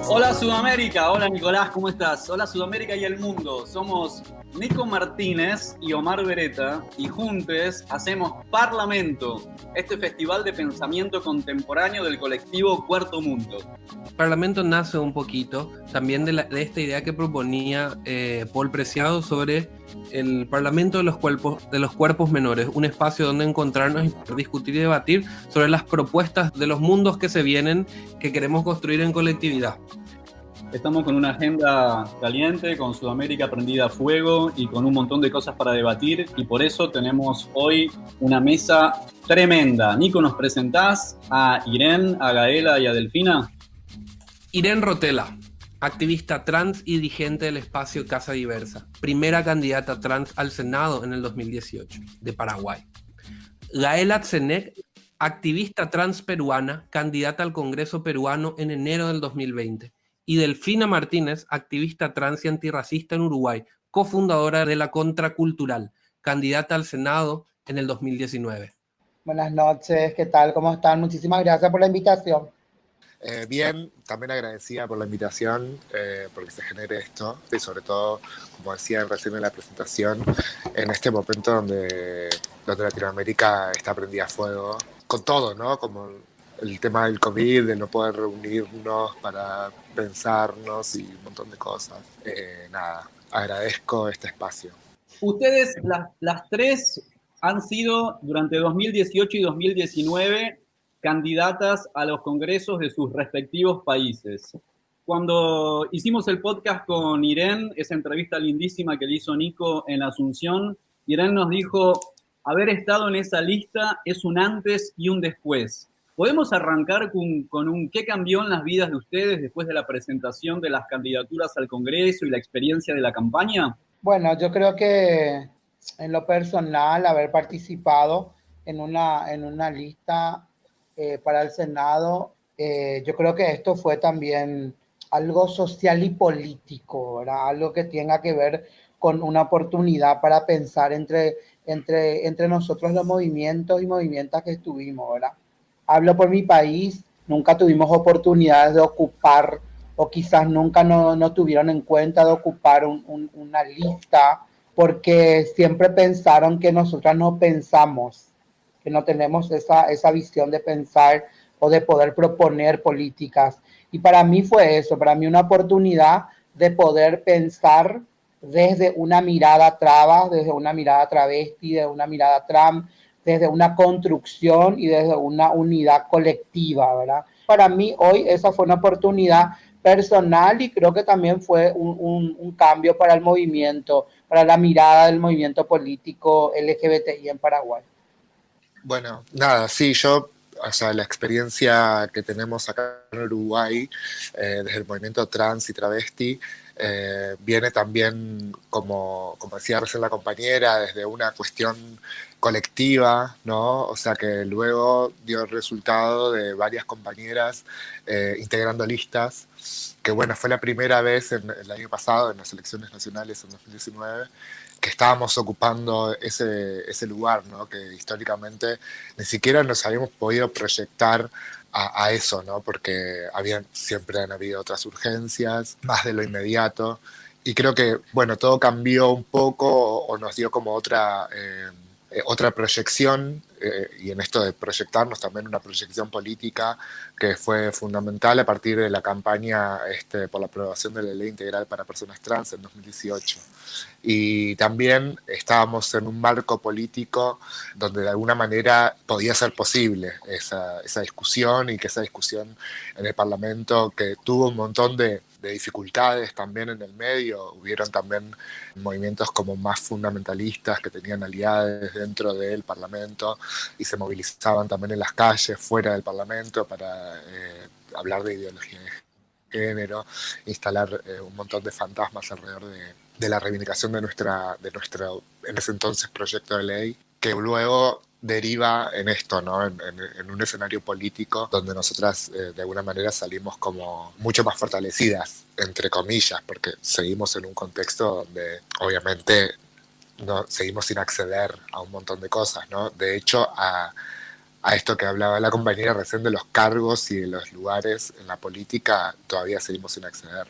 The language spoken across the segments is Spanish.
Hola Sudamérica, hola Nicolás, ¿cómo estás? Hola Sudamérica y el mundo. Somos Nico Martínez y Omar Beretta y juntos hacemos Parlamento, este festival de pensamiento contemporáneo del colectivo Cuarto Mundo. Parlamento nace un poquito también de esta idea que proponía Paul Preciado sobre el Parlamento de los cuerpos menores, un espacio donde encontrarnos y poder discutir y debatir sobre las propuestas de los mundos que se vienen, que queremos construir en colectividad. Estamos con una agenda caliente, con Sudamérica prendida a fuego y con un montón de cosas para debatir, y por eso tenemos hoy una mesa tremenda. Nico, ¿nos presentás a Irene, a Gaela y a Delfina? Irene Rotella, activista trans y dirigente del espacio Casa Diversa, primera candidata trans al Senado en el 2018, de Paraguay. Gaela Tsenec, activista trans peruana, candidata al Congreso peruano en enero del 2020. Y Delfina Martínez, activista trans y antirracista en Uruguay, cofundadora de La Contracultural, candidata al Senado en el 2019. Buenas noches, ¿qué tal? ¿Cómo están? Muchísimas gracias por la invitación. Bien, también agradecida por la invitación, porque se genere esto, y sobre todo, como decía recién en la presentación, en este momento donde Latinoamérica está prendida a fuego, con todo, ¿no? Como el tema del COVID, de no poder reunirnos para pensarnos y un montón de cosas. Nada, agradezco este espacio. Ustedes, las tres, han sido durante 2018 y 2019 candidatas a los congresos de sus respectivos países. Cuando hicimos el podcast con Irene, esa entrevista lindísima que le hizo Nico en la Asunción, Irene nos dijo, haber estado en esa lista es un antes y un después. ¿Podemos arrancar con un qué cambió en las vidas de ustedes después de la presentación de las candidaturas al Congreso y la experiencia de la campaña? Bueno, yo creo que en lo personal, haber participado en una lista para el Senado, yo creo que esto fue también algo social y político, ¿verdad? Algo que tenga que ver con una oportunidad para pensar entre nosotros los movimientos y movimientas que estuvimos, ¿verdad? Hablo por mi país, nunca tuvimos oportunidades de ocupar, o quizás nunca no tuvieron en cuenta de ocupar una lista, porque siempre pensaron que nosotras no pensamos, que no tenemos esa visión de pensar o de poder proponer políticas. Y para mí fue eso, para mí una oportunidad de poder pensar desde una mirada traba, desde una mirada travesti, desde una mirada trans, desde una construcción y desde una unidad colectiva, ¿verdad? Para mí hoy esa fue una oportunidad personal y creo que también fue un cambio para el movimiento, para la mirada del movimiento político LGBTI en Paraguay. Bueno, nada, sí, o sea, la experiencia que tenemos acá en Uruguay, desde el movimiento trans y travesti, viene también, como decía recién la compañera, desde una cuestión colectiva, ¿no? O sea, que luego dio el resultado de varias compañeras integrando listas, que bueno, fue la primera vez el año pasado, en las elecciones nacionales en 2019, que estábamos ocupando ese lugar, ¿no? Que históricamente ni siquiera nos habíamos podido proyectar a eso, ¿no? Porque siempre han habido otras urgencias, más de lo inmediato, y creo que, bueno, todo cambió un poco o nos dio como otra proyección, y en esto de proyectarnos también una proyección política que fue fundamental a partir de la campaña por la aprobación de la Ley Integral para Personas Trans en 2018. Y también estábamos en un marco político donde de alguna manera podía ser posible esa discusión, y que esa discusión en el Parlamento, que tuvo un montón de dificultades también en el medio, hubieron también movimientos como más fundamentalistas que tenían aliados dentro del Parlamento y se movilizaban también en las calles, fuera del Parlamento, para hablar de ideología de género, instalar un montón de fantasmas alrededor de la reivindicación de nuestro, en ese entonces, proyecto de ley, que luego deriva en esto, ¿no? En un escenario político donde nosotras de alguna manera salimos como mucho más fortalecidas, entre comillas, porque seguimos en un contexto donde obviamente no, seguimos sin acceder a un montón de cosas, ¿no? De hecho, a esto que hablaba la compañera recién de los cargos y de los lugares en la política, todavía seguimos sin acceder.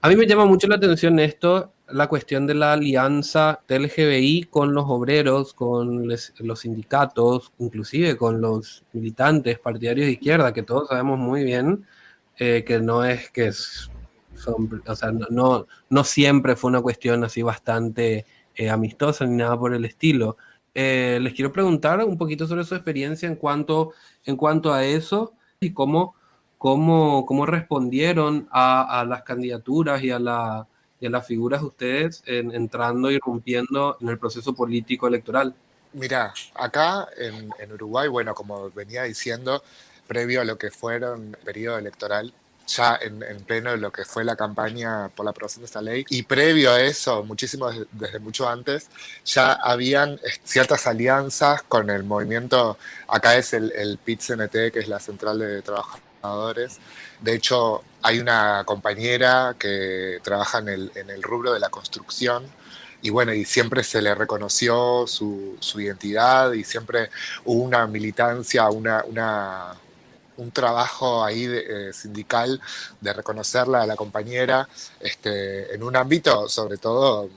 A mí me llama mucho la atención esto, la cuestión de la alianza del LGBI con los obreros, con los sindicatos, inclusive con los militantes partidarios de izquierda, que todos sabemos muy bien que no es que son, o sea, no siempre fue una cuestión así bastante amistosa ni nada por el estilo. Les quiero preguntar un poquito sobre su experiencia en cuanto a eso y cómo respondieron a las candidaturas y a las figuras de ustedes entrando y irrumpiendo en el proceso político electoral. Mirá, acá en Uruguay, bueno, como venía diciendo, previo a lo que fueron el periodo electoral, ya en pleno de lo que fue la campaña por la aprobación de esta ley, y previo a eso, muchísimo desde mucho antes, ya habían ciertas alianzas con el movimiento, acá es el PIT-CNT, que es la Central de Trabajadores. De hecho, hay una compañera que trabaja en el rubro de la construcción, y bueno, y siempre se le reconoció su identidad y siempre hubo una militancia, un trabajo ahí sindical de reconocerla a la compañera en un ámbito sobre todo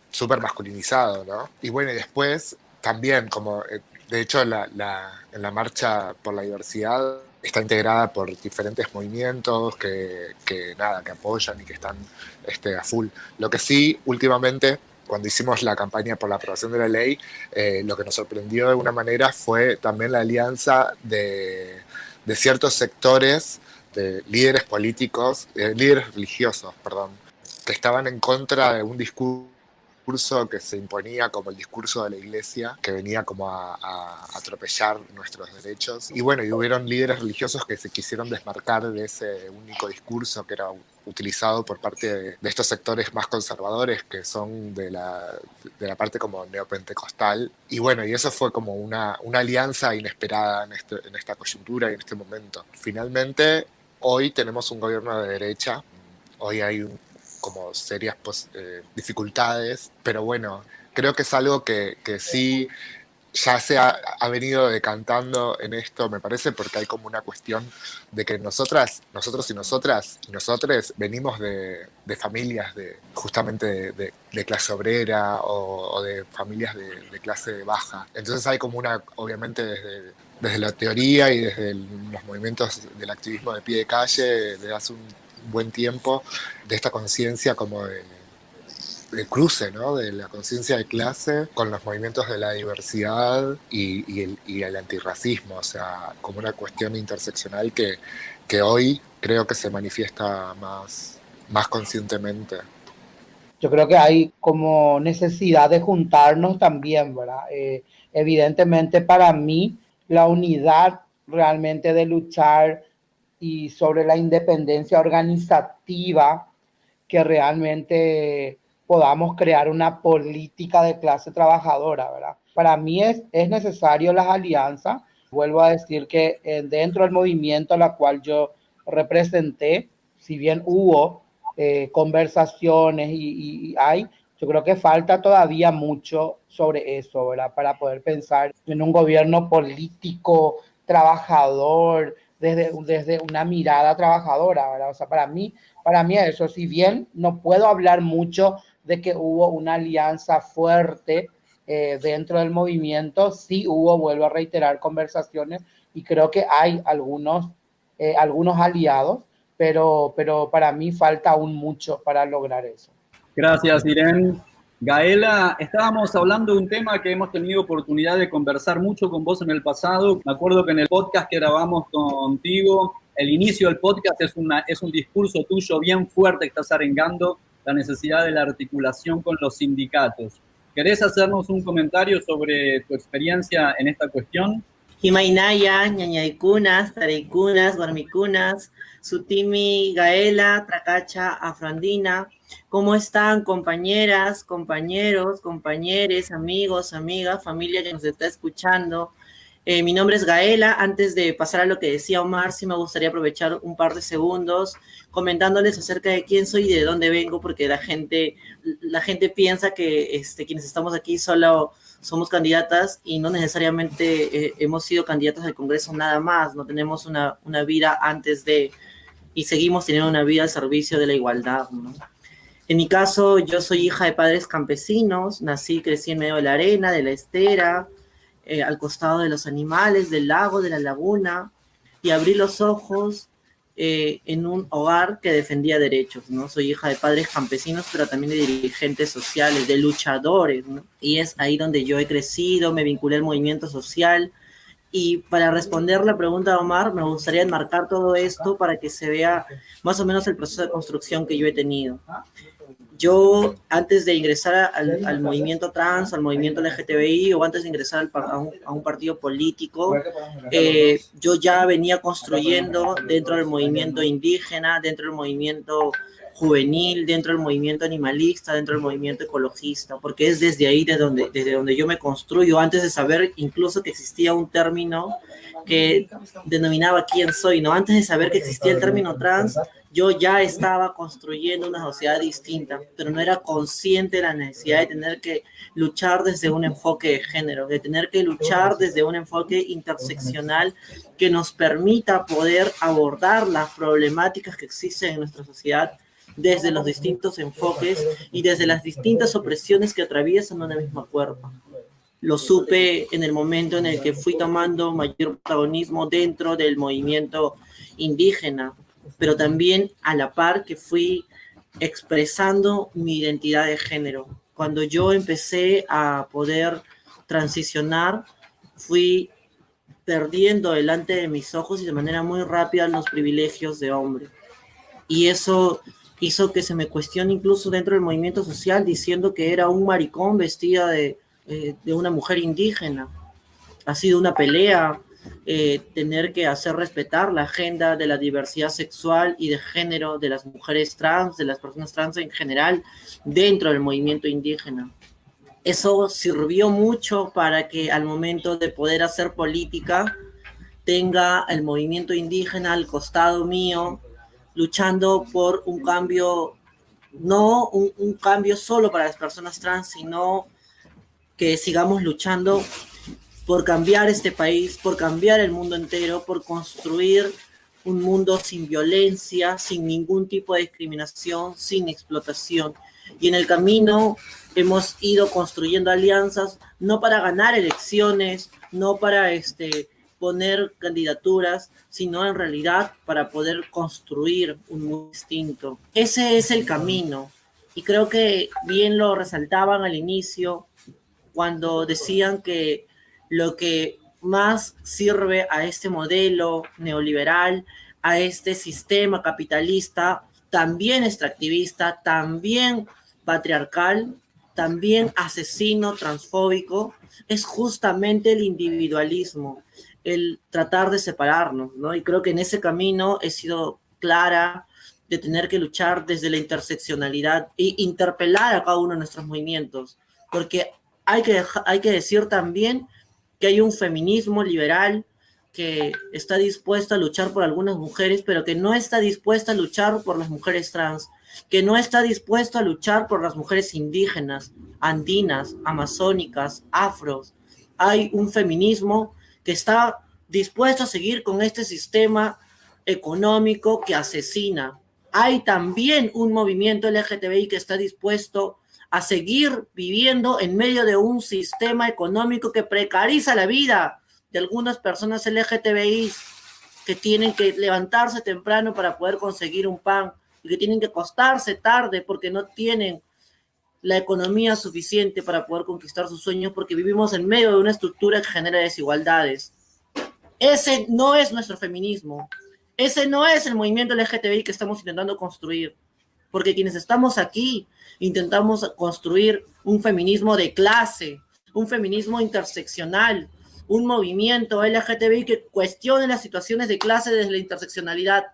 súper masculinizado, ¿no? Y bueno, y después también, como de hecho en la marcha por la diversidad está integrada por diferentes movimientos nada, que apoyan y que están a full. Lo que sí, últimamente, cuando hicimos la campaña por la aprobación de la ley, lo que nos sorprendió de alguna manera fue también la alianza de ciertos sectores, de líderes políticos, líderes religiosos, perdón, que estaban en contra de un discurso que se imponía como el discurso de la iglesia, que venía como a atropellar nuestros derechos. Y bueno, y hubieron líderes religiosos que se quisieron desmarcar de ese único discurso que era utilizado por parte de estos sectores más conservadores que son de la parte como neopentecostal. Y bueno, y eso fue como una alianza inesperada en esta coyuntura y en este momento. Finalmente, hoy tenemos un gobierno de derecha, hoy hay como serias dificultades, pero bueno, creo que es algo que sí ya ha venido decantando en esto, me parece, porque hay como una cuestión de que nosotros y nosotres venimos de familias justamente de clase obrera o de familias de clase baja. Entonces hay como obviamente desde la teoría y desde los movimientos del activismo de pie de calle, desde hace un buen tiempo, de esta conciencia como de cruce, ¿no? De la conciencia de clase con los movimientos de la diversidad y el antirracismo, o sea, como una cuestión interseccional que hoy creo que se manifiesta más conscientemente. Yo creo que hay como necesidad de juntarnos también, ¿verdad? Evidentemente para mí la unidad realmente de luchar y sobre la independencia organizativa, que realmente podamos crear una política de clase trabajadora, ¿verdad? Para mí es necesario las alianzas. Vuelvo a decir que dentro del movimiento a la cual yo representé, si bien hubo conversaciones y hay, yo creo que falta todavía mucho sobre eso, ¿verdad? Para poder pensar en un gobierno político, trabajador, desde una mirada trabajadora, ¿verdad? O sea, para mí eso, si bien no puedo hablar mucho de que hubo una alianza fuerte dentro del movimiento, sí hubo, vuelvo a reiterar, conversaciones y creo que hay algunos aliados, pero para mí falta aún mucho para lograr eso. Gracias, Irene. Gaela, estábamos hablando de un tema que hemos tenido oportunidad de conversar mucho con vos en el pasado. Me acuerdo que en el podcast que grabamos contigo, el inicio del podcast es un discurso tuyo bien fuerte que estás arengando la necesidad de la articulación con los sindicatos. ¿Querés hacernos un comentario sobre tu experiencia en esta cuestión? Himainaya, ñañaykunas, taraykunas, guarmikunas, Sutimi, Gaela, Tracacha, Afrandina. ¿Cómo están, compañeras, compañeros, compañeres, amigos, amigas, familia que nos está escuchando? Mi nombre es Gaela. Antes de pasar a lo que decía Omar, sí me gustaría aprovechar un par de segundos comentándoles acerca de quién soy y de dónde vengo, porque la gente piensa que quienes estamos aquí solo somos candidatas y no necesariamente hemos sido candidatas al Congreso nada más, no tenemos una vida antes de, y seguimos teniendo una vida al servicio de la igualdad, ¿no? En mi caso, yo soy hija de padres campesinos, nací y crecí en medio de la arena, de la estera, al costado de los animales, del lago, de la laguna, y abrí los ojos en un hogar que defendía derechos, ¿no? Soy hija de padres campesinos, pero también de dirigentes sociales, de luchadores, ¿no? Y es ahí donde yo he crecido, me vinculé al movimiento social. Y para responder la pregunta de Omar, me gustaría enmarcar todo esto para que se vea más o menos el proceso de construcción que yo he tenido. Yo, antes de ingresar al movimiento trans, al movimiento LGTBI, o antes de ingresar a un partido político, yo ya venía construyendo dentro del movimiento indígena, dentro del movimiento juvenil, dentro del movimiento animalista, dentro del movimiento ecologista, porque es desde ahí desde donde yo me construyo, antes de saber incluso que existía un término que denominaba quién soy, ¿no? Antes de saber que existía el término trans, yo ya estaba construyendo una sociedad distinta, pero no era consciente de la necesidad de tener que luchar desde un enfoque de género, de tener que luchar desde un enfoque interseccional que nos permita poder abordar las problemáticas que existen en nuestra sociedad desde los distintos enfoques y desde las distintas opresiones que atraviesan una misma cuerpo. Lo supe en el momento en el que fui tomando mayor protagonismo dentro del movimiento indígena, pero también a la par que fui expresando mi identidad de género. Cuando yo empecé a poder transicionar, fui perdiendo delante de mis ojos y de manera muy rápida los privilegios de hombre. Y eso hizo que se me cuestione incluso dentro del movimiento social, diciendo que era un maricón vestida de una mujer indígena. Ha sido una pelea tener que hacer respetar la agenda de la diversidad sexual y de género de las mujeres trans, de las personas trans en general, dentro del movimiento indígena. Eso sirvió mucho para que al momento de poder hacer política tenga el movimiento indígena al costado mío, luchando por un cambio, no un cambio solo para las personas trans, sino que sigamos luchando por cambiar este país, por cambiar el mundo entero, por construir un mundo sin violencia, sin ningún tipo de discriminación, sin explotación. Y en el camino hemos ido construyendo alianzas, no para ganar elecciones, no para poner candidaturas, sino en realidad para poder construir un mundo distinto. Ese es el camino. Y creo que bien lo resaltaban al inicio, cuando decían que lo que más sirve a este modelo neoliberal, a este sistema capitalista, también extractivista, también patriarcal, también asesino, transfóbico, es justamente el individualismo, el tratar de separarnos, ¿no? Y creo que en ese camino he sido clara de tener que luchar desde la interseccionalidad e interpelar a cada uno de nuestros movimientos, porque hay que decir también que hay un feminismo liberal que está dispuesto a luchar por algunas mujeres, pero que no está dispuesta a luchar por las mujeres trans, que no está dispuesto a luchar por las mujeres indígenas, andinas, amazónicas, afros. Hay un feminismo que está dispuesto a seguir con este sistema económico que asesina. Hay también un movimiento LGTBI que está dispuesto a seguir viviendo en medio de un sistema económico que precariza la vida de algunas personas LGTBI que tienen que levantarse temprano para poder conseguir un pan y que tienen que acostarse tarde porque no tienen la economía suficiente para poder conquistar sus sueños, porque vivimos en medio de una estructura que genera desigualdades. Ese no es nuestro feminismo. Ese no es el movimiento LGTBI que estamos intentando construir. Porque quienes estamos aquí intentamos construir un feminismo de clase, un feminismo interseccional, un movimiento LGTBI que cuestione las situaciones de clase desde la interseccionalidad.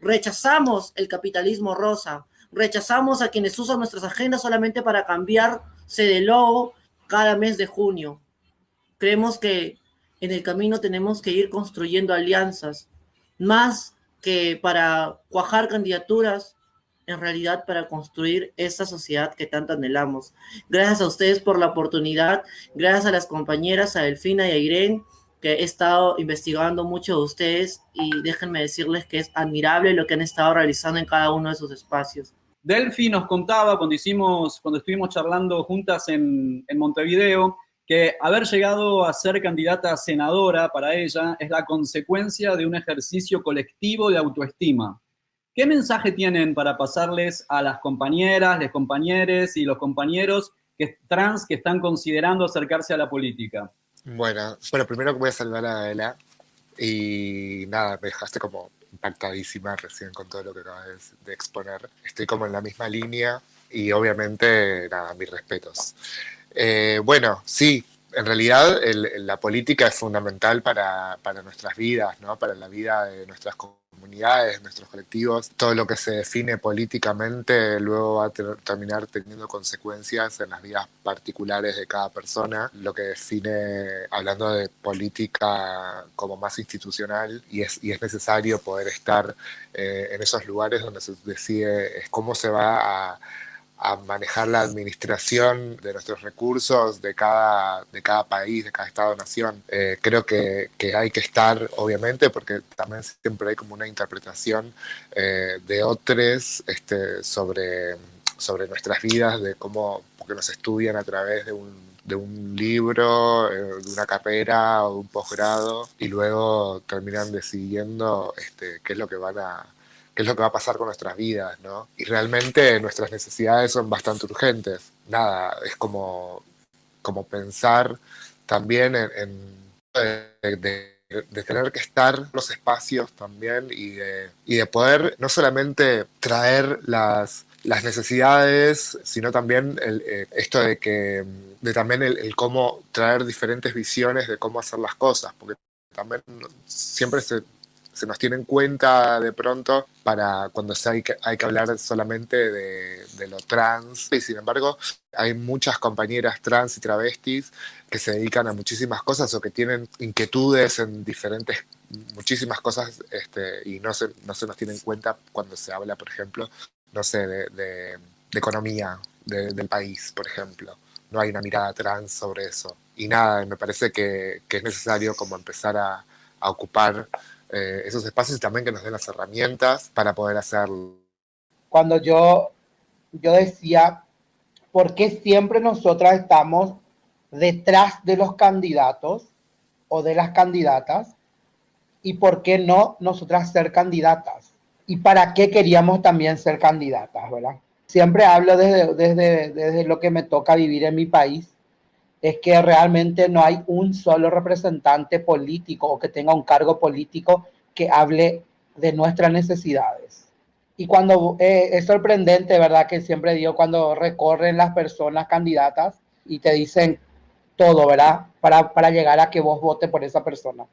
Rechazamos el capitalismo rosa, rechazamos a quienes usan nuestras agendas solamente para cambiarse de logo cada mes de junio. Creemos que en el camino tenemos que ir construyendo alianzas, más que para cuajar candidaturas, en realidad para construir esta sociedad que tanto anhelamos. Gracias a ustedes por la oportunidad, gracias a las compañeras, a Delfina y a Irene, que he estado investigando mucho de ustedes y déjenme decirles que es admirable lo que han estado realizando en cada uno de sus espacios. Delphi nos contaba cuando estuvimos charlando juntas en Montevideo, que haber llegado a ser candidata a senadora para ella es la consecuencia de un ejercicio colectivo de autoestima. ¿Qué mensaje tienen para pasarles a las compañeras, los compañeros y los compañeros trans que están considerando acercarse a la política? Bueno, primero voy a saludar a Adela y nada, me dejaste como impactadísima recién con todo lo que acabas de exponer. Estoy como en la misma línea y obviamente, nada, mis respetos. Bueno, sí, en realidad la política es fundamental para nuestras vidas, ¿no? Para la vida de nuestras comunidades, nuestros colectivos. Todo lo que se define políticamente luego va a terminar teniendo consecuencias en las vidas particulares de cada persona. Lo que define, hablando de política como más institucional, y es necesario poder estar en esos lugares donde se decide cómo se va a manejar la administración de nuestros recursos de cada país, de cada estado-nación. Creo que hay que estar, obviamente, porque también siempre hay como una interpretación de otros sobre nuestras vidas, de cómo, porque nos estudian a través de un libro, de una carrera o de un posgrado, y luego terminan decidiendo qué es lo que va a pasar con nuestras vidas, ¿no? Y realmente nuestras necesidades son bastante urgentes. Nada, es como pensar también de tener que estar en los espacios también y de poder no solamente traer las necesidades, sino también esto de también el cómo traer diferentes visiones de cómo hacer las cosas, porque también siempre se nos tiene en cuenta de pronto para cuando hay que hablar solamente de lo trans, y sin embargo hay muchas compañeras trans y travestis que se dedican a muchísimas cosas o que tienen inquietudes en muchísimas cosas, y no se nos tiene en cuenta cuando se habla, por ejemplo, no sé, de economía del país, por ejemplo. No hay una mirada trans sobre eso. Y nada, me parece que es necesario como empezar a ocupar esos espacios y también que nos den las herramientas para poder hacerlo. Cuando yo decía, ¿por qué siempre nosotras estamos detrás de los candidatos o de las candidatas? ¿Y por qué no nosotras ser candidatas? ¿Y para qué queríamos también ser candidatas, verdad? Siempre hablo desde lo que me toca vivir en mi país, es que realmente no hay un solo representante político o que tenga un cargo político que hable de nuestras necesidades. Y cuando es sorprendente, ¿verdad? Que siempre digo, cuando recorren las personas candidatas y te dicen todo, ¿verdad? Para llegar a que vos votes por esa persona.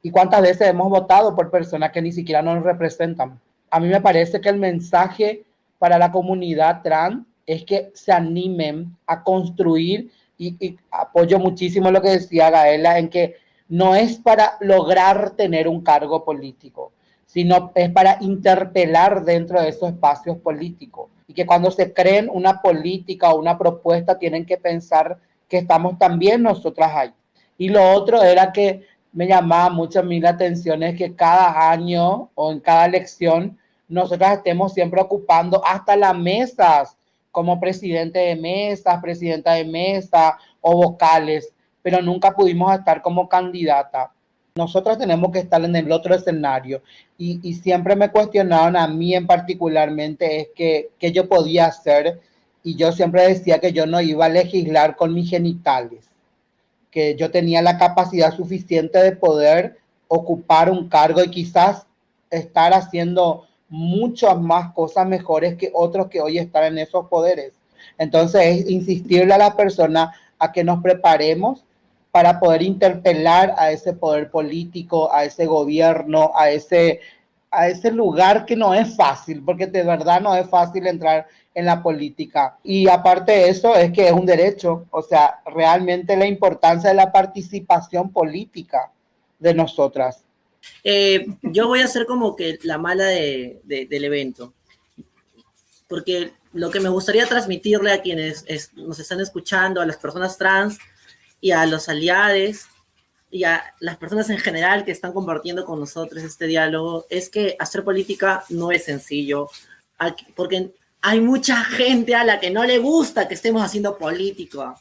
¿Y cuántas veces hemos votado por personas que ni siquiera nos representan? A mí me parece que el mensaje para la comunidad trans es que se animen a construir, y apoyo muchísimo lo que decía Gaela, en que no es para lograr tener un cargo político, sino es para interpelar dentro de esos espacios políticos. Y que cuando se creen una política o una propuesta, tienen que pensar que estamos también nosotras ahí. Y lo otro era que me llamaba mucho a mí la atención es que cada año o en cada elección nosotras estemos siempre ocupando hasta las mesas como presidente de mesa, presidenta de mesa o vocales, pero nunca pudimos estar como candidata. Nosotros tenemos que estar en el otro escenario y siempre me cuestionaron a mí en particularmente es que yo podía hacer, y yo siempre decía que yo no iba a legislar con mis genitales, que yo tenía la capacidad suficiente de poder ocupar un cargo y quizás estar haciendo muchas más cosas mejores que otros que hoy están en esos poderes. Entonces es insistirle a la persona a que nos preparemos para poder interpelar a ese poder político, a ese gobierno, a ese lugar que no es fácil, porque de verdad no es fácil entrar en la política. Y aparte de eso es que es un derecho, o sea, realmente la importancia de la participación política de nosotras. Yo voy a ser como que la mala del evento, porque lo que me gustaría transmitirle a quienes nos están escuchando, a las personas trans y a los aliados y a las personas en general que están compartiendo con nosotros este diálogo, es que hacer política no es sencillo, porque hay mucha gente a la que no le gusta que estemos haciendo política.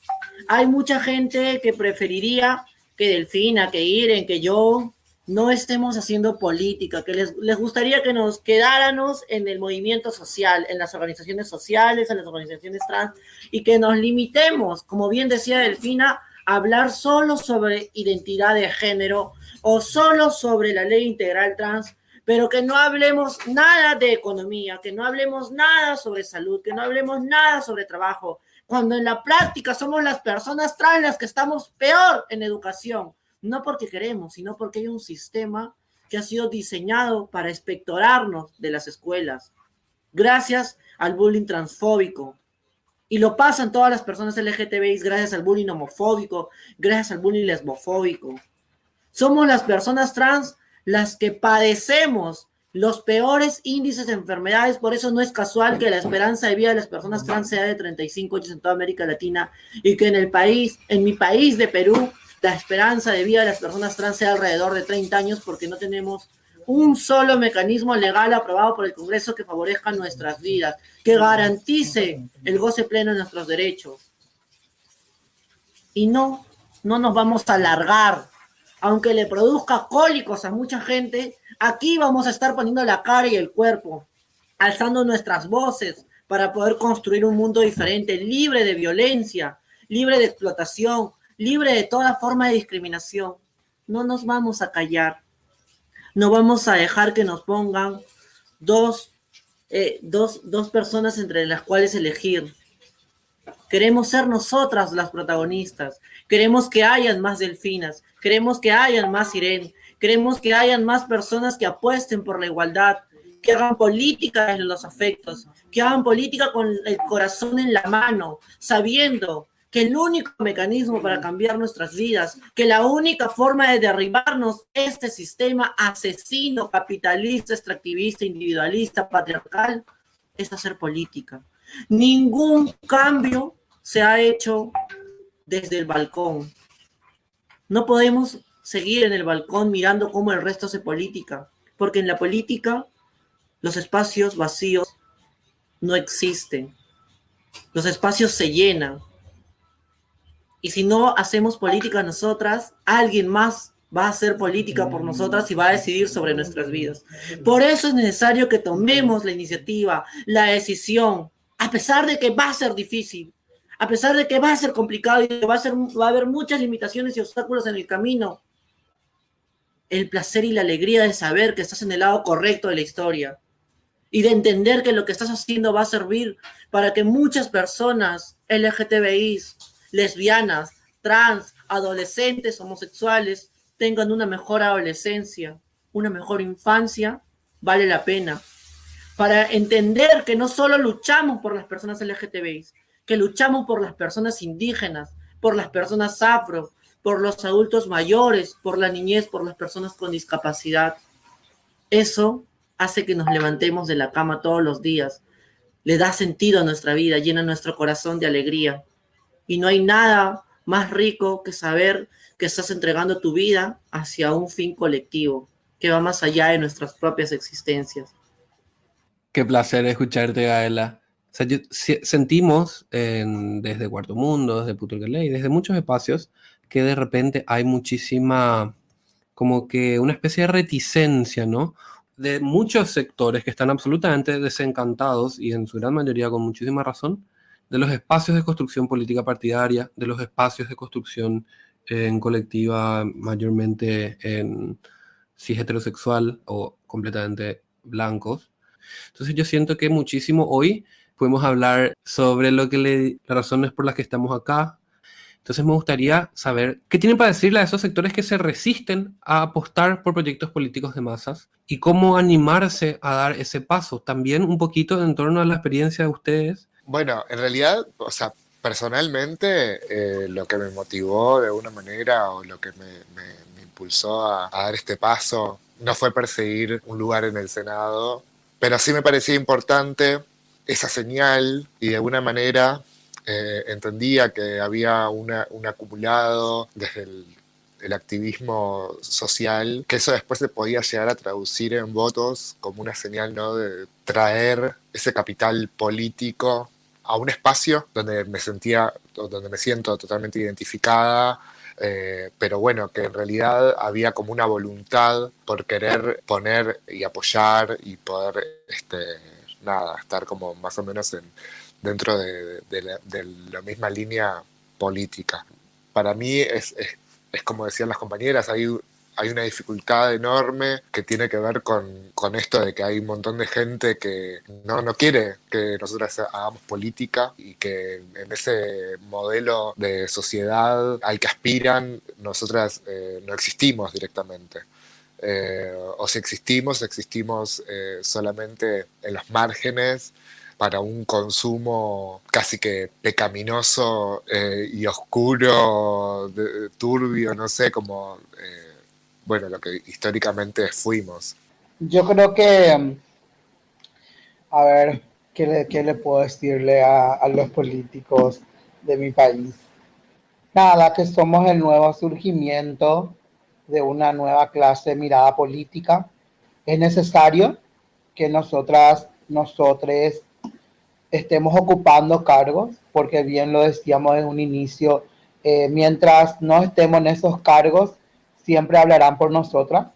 Hay mucha gente que preferiría que Delfina, que Iren, que yo no estemos haciendo política, que les gustaría que nos quedáramos en el movimiento social, en las organizaciones sociales, en las organizaciones trans, y que nos limitemos, como bien decía Delfina, a hablar solo sobre identidad de género o solo sobre la ley integral trans, pero que no hablemos nada de economía, que no hablemos nada sobre salud, que no hablemos nada sobre trabajo, cuando en la práctica somos las personas trans las que estamos peor en educación. No porque queremos, sino porque hay un sistema que ha sido diseñado para expectorarnos de las escuelas, gracias al bullying transfóbico. Y lo pasan todas las personas LGTBI gracias al bullying homofóbico, gracias al bullying lesbofóbico. Somos las personas trans las que padecemos los peores índices de enfermedades, por eso no es casual que la esperanza de vida de las personas trans sea de 35 años en toda América Latina y que en mi país de Perú, la esperanza de vida de las personas trans sea alrededor de 30 años porque no tenemos un solo mecanismo legal aprobado por el Congreso que favorezca nuestras vidas, que garantice el goce pleno de nuestros derechos. Y no nos vamos a alargar, aunque le produzca cólicos a mucha gente, aquí vamos a estar poniendo la cara y el cuerpo, alzando nuestras voces para poder construir un mundo diferente, libre de violencia, libre de explotación, libre de toda forma de discriminación. No nos vamos a callar. No vamos a dejar que nos pongan dos personas entre las cuales elegir. Queremos ser nosotras las protagonistas. Queremos que hayan más Delfinas. Queremos que hayan más Irene. Queremos que hayan más personas que apuesten por la igualdad, que hagan política en los afectos, que hagan política con el corazón en la mano, sabiendo que el único mecanismo para cambiar nuestras vidas, que la única forma de derribarnos este sistema asesino, capitalista, extractivista, individualista, patriarcal, es hacer política. Ningún cambio se ha hecho desde el balcón. No podemos seguir en el balcón mirando cómo el resto hace política, porque en la política los espacios vacíos no existen. Los espacios se llenan. Y si no hacemos política nosotras, alguien más va a hacer política por nosotras y va a decidir sobre nuestras vidas. Por eso es necesario que tomemos la iniciativa, la decisión, a pesar de que va a ser difícil, a pesar de que va a ser complicado y va a haber muchas limitaciones y obstáculos en el camino. El placer y la alegría de saber que estás en el lado correcto de la historia y de entender que lo que estás haciendo va a servir para que muchas personas LGTBI, lesbianas, trans, adolescentes, homosexuales, tengan una mejor adolescencia, una mejor infancia, vale la pena. Para entender que no solo luchamos por las personas LGTBI, que luchamos por las personas indígenas, por las personas afro, por los adultos mayores, por la niñez, por las personas con discapacidad. Eso hace que nos levantemos de la cama todos los días, le da sentido a nuestra vida, llena nuestro corazón de alegría. Y no hay nada más rico que saber que estás entregando tu vida hacia un fin colectivo, que va más allá de nuestras propias existencias. Qué placer escucharte, Gaela. O sea, sentimos desde Cuarto Mundo, desde Puturgaley, desde muchos espacios, que de repente hay muchísima, como que una especie de reticencia, ¿no? De muchos sectores que están absolutamente desencantados, y en su gran mayoría con muchísima razón, de los espacios de construcción política partidaria, de los espacios de construcción en colectiva, mayormente en cis heterosexual o completamente blancos. Entonces yo siento que muchísimo hoy podemos hablar sobre las razones por las que estamos acá. Entonces me gustaría saber qué tienen para decirle a esos sectores que se resisten a apostar por proyectos políticos de masas y cómo animarse a dar ese paso. También un poquito en torno a la experiencia de ustedes. Bueno, en realidad, o sea, personalmente lo que me motivó de una manera o lo que me impulsó a dar este paso no fue perseguir un lugar en el Senado, pero sí me parecía importante esa señal y de alguna manera entendía que había un acumulado desde el activismo social, que eso después se podía llegar a traducir en votos como una señal, ¿no?, de traer ese capital político a un espacio donde donde me siento totalmente identificada, pero bueno, que en realidad había como una voluntad por querer poner y apoyar y poder, estar como más o menos dentro de la misma línea política. Para mí es como decían las compañeras, hay una dificultad enorme que tiene que ver con esto de que hay un montón de gente que no quiere que nosotras hagamos política y que en ese modelo de sociedad al que aspiran, nosotras no existimos directamente. O si existimos solamente en los márgenes para un consumo casi que pecaminoso y oscuro, turbio, no sé, como, lo que históricamente fuimos. Yo creo que, a ver, ¿qué le puedo decirle a los políticos de mi país? Nada, que somos el nuevo surgimiento de una nueva clase de mirada política. Es necesario que nosotres estemos ocupando cargos, porque bien lo decíamos en un inicio, mientras no estemos en esos cargos, siempre hablarán por nosotras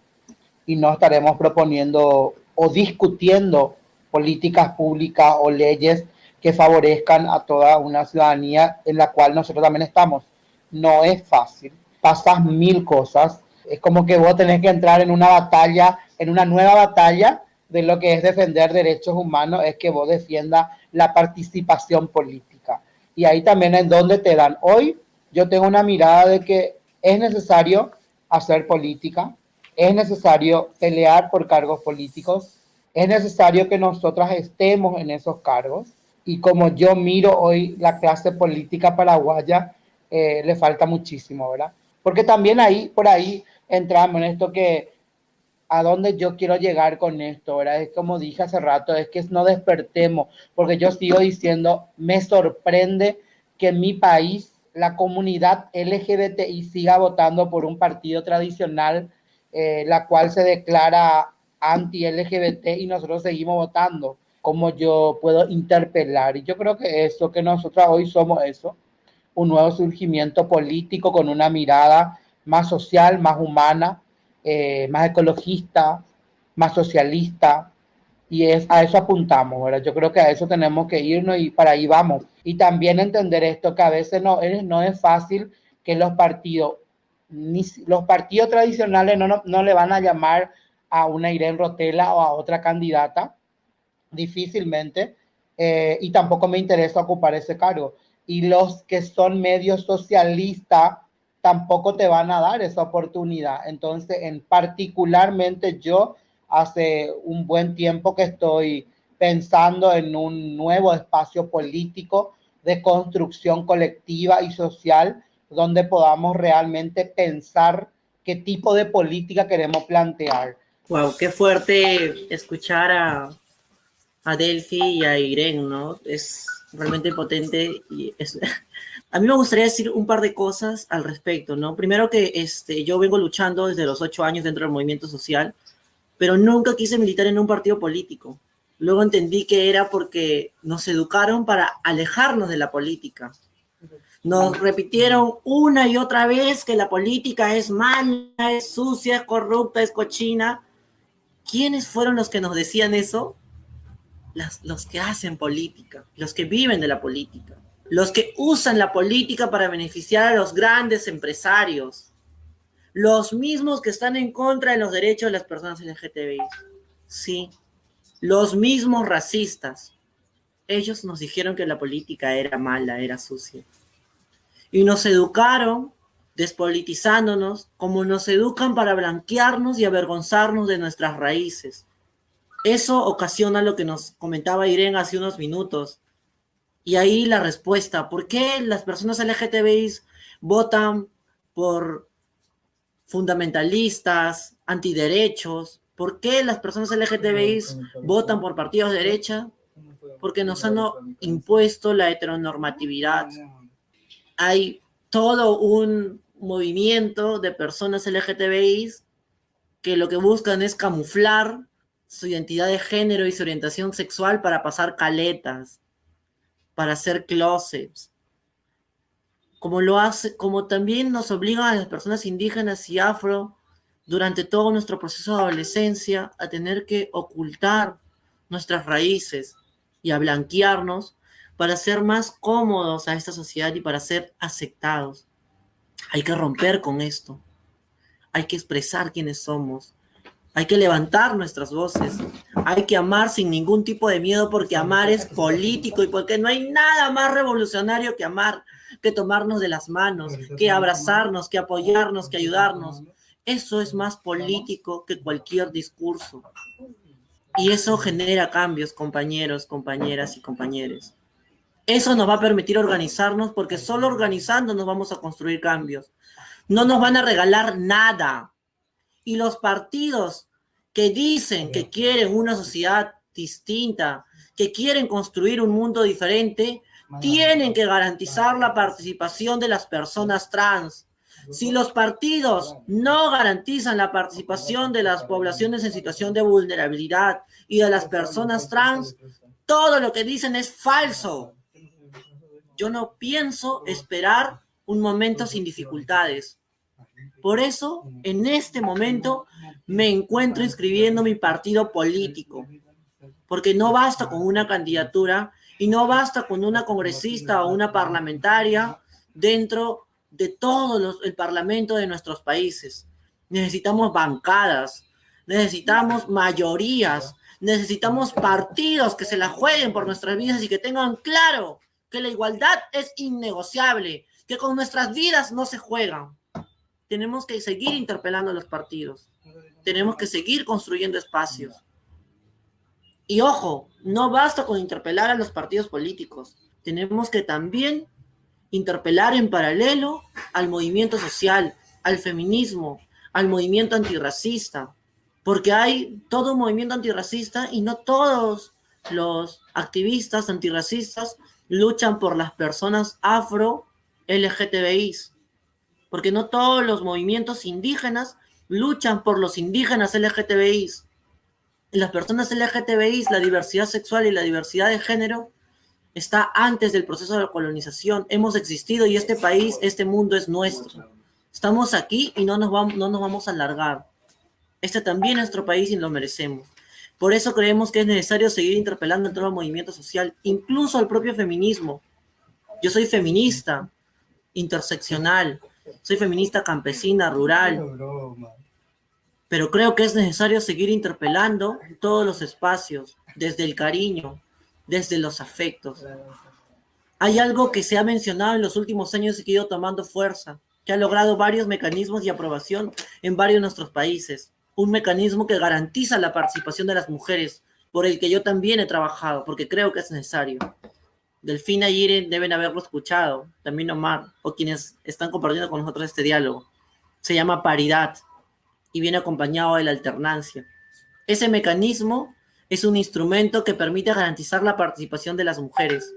y no estaremos proponiendo o discutiendo políticas públicas o leyes que favorezcan a toda una ciudadanía en la cual nosotros también estamos. No es fácil, pasas mil cosas, es como que vos tenés que entrar en una batalla, en una nueva batalla de lo que es defender derechos humanos, es que vos defiendas la participación política. Y ahí también es donde te dan. Hoy yo tengo una mirada de que es necesario hacer política, es necesario pelear por cargos políticos, es necesario que nosotras estemos en esos cargos. Y como yo miro hoy la clase política paraguaya, le falta muchísimo, ¿verdad? Porque también por ahí entramos en esto que a dónde yo quiero llegar con esto, ¿verdad? Es como dije hace rato, es que no despertemos, porque yo sigo diciendo, me sorprende que en mi país la comunidad LGBTI siga votando por un partido tradicional, la cual se declara anti-LGBT y nosotros seguimos votando. ¿Cómo yo puedo interpelar? Y yo creo que eso, que nosotros hoy somos eso, un nuevo surgimiento político con una mirada más social, más humana, más ecologista, más socialista, y a eso apuntamos, ¿verdad? Yo creo que a eso tenemos que irnos y para ahí vamos. Y también entender esto, que a veces no es fácil que los partidos tradicionales no le van a llamar a una Irene Rotela o a otra candidata, difícilmente, y tampoco me interesa ocupar ese cargo. Y los que son medios socialistas tampoco te van a dar esa oportunidad. Entonces, particularmente yo, hace un buen tiempo que estoy pensando en un nuevo espacio político de construcción colectiva y social, donde podamos realmente pensar qué tipo de política queremos plantear. Wow, qué fuerte escuchar a Delphi y a Irene, ¿no? Es realmente potente y a mí me gustaría decir un par de cosas al respecto, ¿no? Primero que yo vengo luchando desde los 8 años dentro del movimiento social, pero nunca quise militar en un partido político. Luego entendí que era porque nos educaron para alejarnos de la política. Nos repitieron una y otra vez que la política es mala, es sucia, es corrupta, es cochina. ¿Quiénes fueron los que nos decían eso? Los que hacen política, los que viven de la política, los que usan la política para beneficiar a los grandes empresarios, los mismos que están en contra de los derechos de las personas LGTBI. Sí, los mismos racistas. Ellos nos dijeron que la política era mala, era sucia. Y nos educaron despolitizándonos como nos educan para blanquearnos y avergonzarnos de nuestras raíces. Eso ocasiona lo que nos comentaba Irene hace unos minutos. Y ahí la respuesta. ¿Por qué las personas LGTBI votan por fundamentalistas, antiderechos. ¿Por qué las personas LGTBI votan por partidos de derecha? Porque nos han impuesto la heteronormatividad. Hay todo un movimiento de personas LGTBI que lo que buscan es camuflar su identidad de género y su orientación sexual para pasar caletas, para hacer closets. Como también nos obligan a las personas indígenas y afro durante todo nuestro proceso de adolescencia a tener que ocultar nuestras raíces y a blanquearnos para ser más cómodos a esta sociedad y para ser aceptados. Hay que romper con esto. Hay que expresar quiénes somos. Hay que levantar nuestras voces. Hay que amar sin ningún tipo de miedo porque amar es político y porque no hay nada más revolucionario que amar, que tomarnos de las manos, que abrazarnos, que apoyarnos, que ayudarnos. Eso es más político que cualquier discurso. Y eso genera cambios, compañeros, compañeras y compañeros. Eso nos va a permitir organizarnos porque solo organizándonos vamos a construir cambios. No nos van a regalar nada. Y los partidos que dicen que quieren una sociedad distinta, que quieren construir un mundo diferente, tienen que garantizar la participación de las personas trans. Si los partidos no garantizan la participación de las poblaciones en situación de vulnerabilidad y de las personas trans, todo lo que dicen es falso. Yo no pienso esperar un momento sin dificultades. Por eso, en este momento, me encuentro inscribiendo mi partido político, porque no basta con una candidatura y no basta con una congresista o una parlamentaria dentro de todo el parlamento de nuestros países. Necesitamos bancadas, necesitamos mayorías, necesitamos partidos que se la jueguen por nuestras vidas y que tengan claro que la igualdad es innegociable, que con nuestras vidas no se juegan. Tenemos que seguir interpelando a los partidos. Tenemos que seguir construyendo espacios. Y ojo, no basta con interpelar a los partidos políticos. Tenemos que también interpelar en paralelo al movimiento social, al feminismo, al movimiento antirracista. Porque hay todo un movimiento antirracista y no todos los activistas antirracistas luchan por las personas afro-LGTBI. Porque no todos los movimientos indígenas luchan por los indígenas LGTBI. Las personas LGTBI, la diversidad sexual y la diversidad de género está antes del proceso de colonización. Hemos existido y este país, este mundo es nuestro. Estamos aquí y no nos vamos a largar. Este también es nuestro país y lo merecemos. Por eso creemos que es necesario seguir interpelando en todo el movimiento social, incluso al propio feminismo. Yo soy feminista, interseccional, soy feminista campesina, rural, pero creo que es necesario seguir interpelando todos los espacios, desde el cariño, desde los afectos. Hay algo que se ha mencionado en los últimos años y que ha ido tomando fuerza, que ha logrado varios mecanismos de aprobación en varios de nuestros países. Un mecanismo que garantiza la participación de las mujeres, por el que yo también he trabajado, porque creo que es necesario. Delfina y Iren deben haberlo escuchado, también Omar, o quienes están compartiendo con nosotros este diálogo. Se llama paridad y viene acompañado de la alternancia. Ese mecanismo es un instrumento que permite garantizar la participación de las mujeres.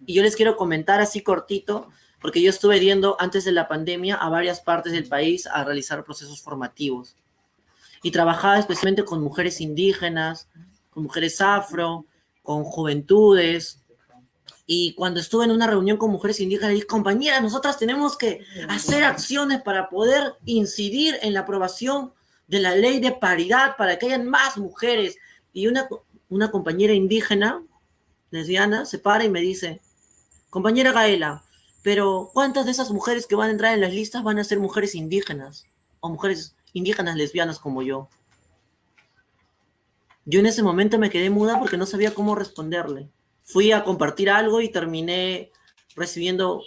Y yo les quiero comentar así cortito, porque yo estuve yendo antes de la pandemia a varias partes del país a realizar procesos formativos. Y trabajaba especialmente con mujeres indígenas, con mujeres afro, con juventudes. Y cuando estuve en una reunión con mujeres indígenas, dije, compañeras, nosotras tenemos que hacer acciones para poder incidir en la aprobación de la ley de paridad para que hayan más mujeres. Y una compañera indígena, lesbiana, se para y me dice, compañera Gaela, pero ¿cuántas de esas mujeres que van a entrar en las listas van a ser mujeres indígenas? O mujeres indígenas lesbianas como yo. Yo en ese momento me quedé muda porque no sabía cómo responderle. Fui a compartir algo y terminé recibiendo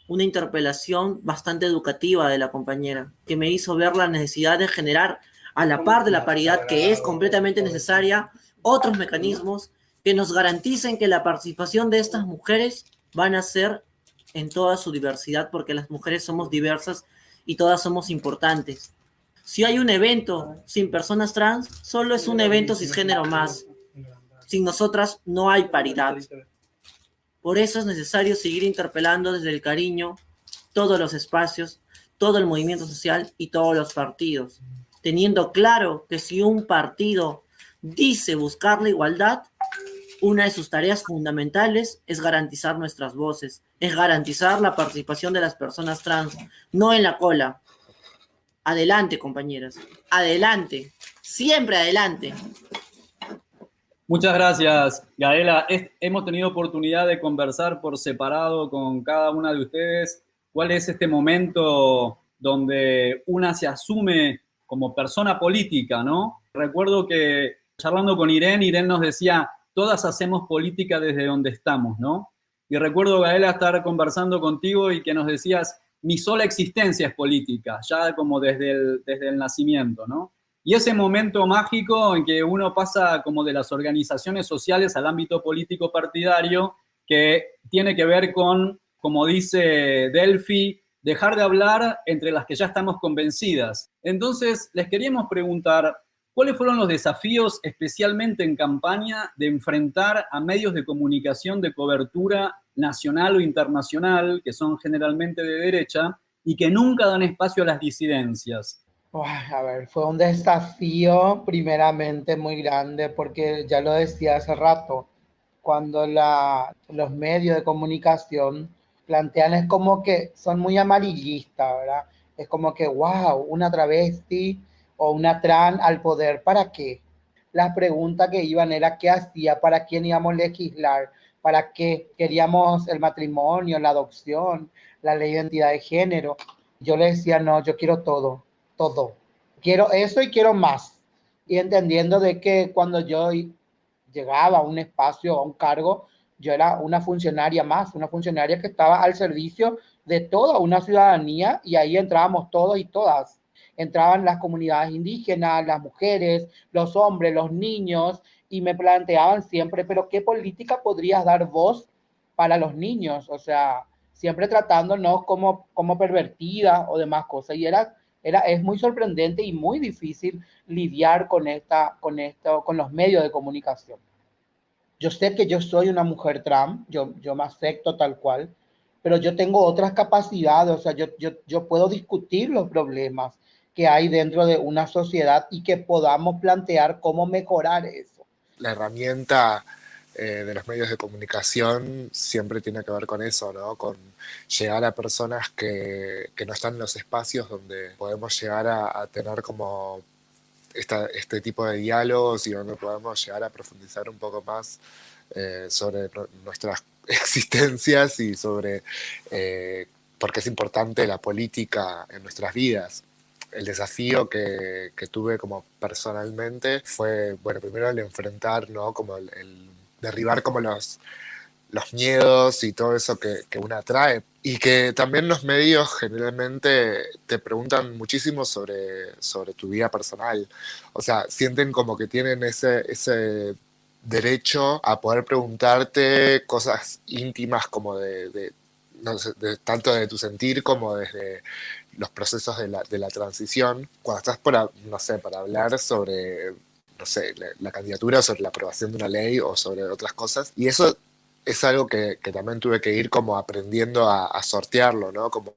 una interpelación bastante educativa de la compañera, que me hizo ver la necesidad de generar, a la par de la paridad, que es completamente necesaria, otros mecanismos que nos garanticen que la participación de estas mujeres van a ser en toda su diversidad, porque las mujeres somos diversas y todas somos importantes. Si hay un evento sin personas trans, solo es un evento cisgénero más. Sin nosotras no hay paridad. Por eso es necesario seguir interpelando desde el cariño todos los espacios, todo el movimiento social y todos los partidos, teniendo claro que si un partido dice buscar la igualdad, una de sus tareas fundamentales es garantizar nuestras voces, es garantizar la participación de las personas trans, no en la cola. Adelante, compañeras, adelante, siempre adelante. Muchas gracias, Gaela. Hemos tenido oportunidad de conversar por separado con cada una de ustedes. ¿Cuál es este momento donde una se asume como persona política, no? Recuerdo que charlando con Irene nos decía, todas hacemos política desde donde estamos, ¿no? Y recuerdo, Gaela, estar conversando contigo y que nos decías, mi sola existencia es política, ya como desde el nacimiento, ¿no? Y ese momento mágico en que uno pasa como de las organizaciones sociales al ámbito político partidario, que tiene que ver con, como dice Delphi, dejar de hablar entre las que ya estamos convencidas. Entonces, les queríamos preguntar, ¿cuáles fueron los desafíos, especialmente en campaña, de enfrentar a medios de comunicación de cobertura nacional o internacional, que son generalmente de derecha, y que nunca dan espacio a las disidencias? A ver, fue un desafío primeramente muy grande porque ya lo decía hace rato, cuando los medios de comunicación plantean es como que son muy amarillistas, ¿verdad? Es como que, wow, una travesti o una trans al poder, ¿para qué? Las preguntas que iban era qué hacía, para quién íbamos a legislar, para qué queríamos el matrimonio, la adopción, la ley de identidad de género. Yo le decía, no, yo quiero todo. Todo. Quiero eso y quiero más. Y entendiendo de que cuando yo llegaba a un espacio, a un cargo, yo era una funcionaria más, una funcionaria que estaba al servicio de toda una ciudadanía y ahí entrábamos todos y todas. Entraban las comunidades indígenas, las mujeres, los hombres, los niños y me planteaban siempre, pero ¿qué política podrías dar vos para los niños? O sea, siempre tratándonos como pervertidas o demás cosas. Y es muy sorprendente y muy difícil lidiar con los medios de comunicación. Yo sé que yo soy una mujer trans, yo me acepto tal cual, pero yo tengo otras capacidades, o sea, yo puedo discutir los problemas que hay dentro de una sociedad y que podamos plantear cómo mejorar eso. La herramienta de los medios de comunicación siempre tiene que ver con eso, ¿no? Con llegar a personas que no están en los espacios donde podemos llegar a tener como este tipo de diálogos y donde podemos llegar a profundizar un poco más sobre nuestras existencias y sobre por qué es importante la política en nuestras vidas. El desafío que tuve como personalmente fue, bueno, primero el enfrentar, ¿no? Como el derribar como los miedos y todo eso que uno trae. Y que también los medios generalmente te preguntan muchísimo sobre tu vida personal. O sea, sienten como que tienen ese derecho a poder preguntarte cosas íntimas como no sé, tanto de tu sentir como desde los procesos de la transición. Cuando estás no sé, para hablar sobre, no sé, la candidatura, sobre la aprobación de una ley o sobre otras cosas. Y eso es algo que también tuve que ir como aprendiendo a sortearlo, ¿no? Como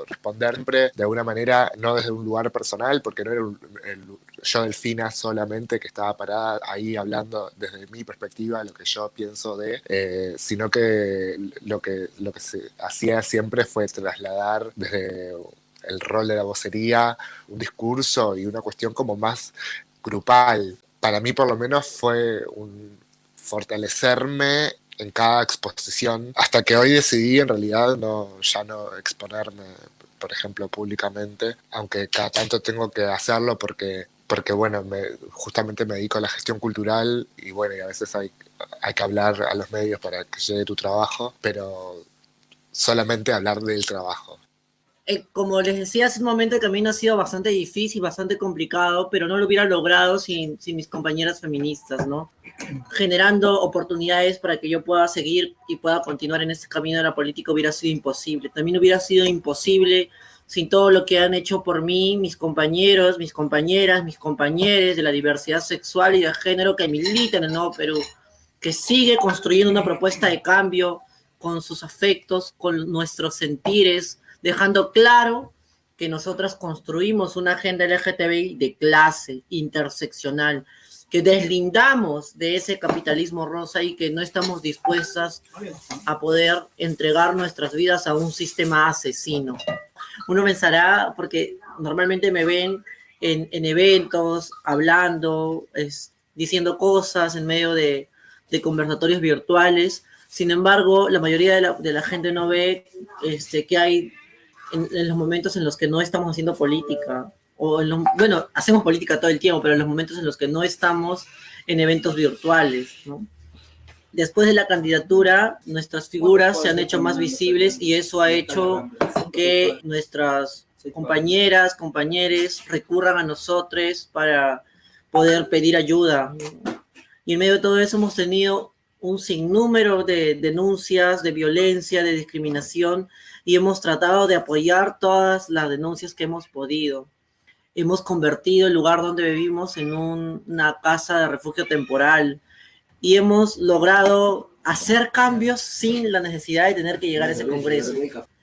responder siempre de alguna manera, no desde un lugar personal, porque no era yo Delfina solamente que estaba parada ahí hablando desde mi perspectiva, lo que yo pienso sino que lo que se hacía siempre fue trasladar desde el rol de la vocería un discurso y una cuestión como más grupal. Para mí por lo menos fue un fortalecerme en cada exposición, hasta que hoy decidí en realidad ya no exponerme, por ejemplo, públicamente, aunque cada tanto tengo que hacerlo porque bueno, justamente me dedico a la gestión cultural y bueno, y a veces hay que hablar a los medios para que llegue tu trabajo, pero solamente hablar del trabajo. Como les decía hace un momento, el camino ha sido bastante difícil, bastante complicado, pero no lo hubiera logrado sin mis compañeras feministas, ¿no? Generando oportunidades para que yo pueda seguir y pueda continuar en este camino de la política hubiera sido imposible. También hubiera sido imposible sin todo lo que han hecho por mí mis compañeros, mis compañeras, mis compañeros de la diversidad sexual y de género que militan en el Nuevo Perú, que sigue construyendo una propuesta de cambio con sus afectos, con nuestros sentires, dejando claro que nosotras construimos una agenda LGTBI de clase, interseccional, que deslindamos de ese capitalismo rosa y que no estamos dispuestas a poder entregar nuestras vidas a un sistema asesino. Uno pensará, porque normalmente me ven en eventos, hablando, diciendo cosas en medio de conversatorios virtuales. Sin embargo, la mayoría de la gente no ve que hay en los momentos en los que no estamos haciendo política, bueno, hacemos política todo el tiempo, pero en los momentos en los que no estamos en eventos virtuales, ¿no? Después de la candidatura, nuestras figuras se han hecho más visibles y eso ha hecho que nuestras compañeras, compañeros recurran a nosotros para poder pedir ayuda. Y en medio de todo eso hemos tenido un sinnúmero de denuncias de violencia, de discriminación, y hemos tratado de apoyar todas las denuncias que hemos podido. Hemos convertido el lugar donde vivimos en una casa de refugio temporal y hemos logrado hacer cambios sin la necesidad de tener que llegar a ese congreso.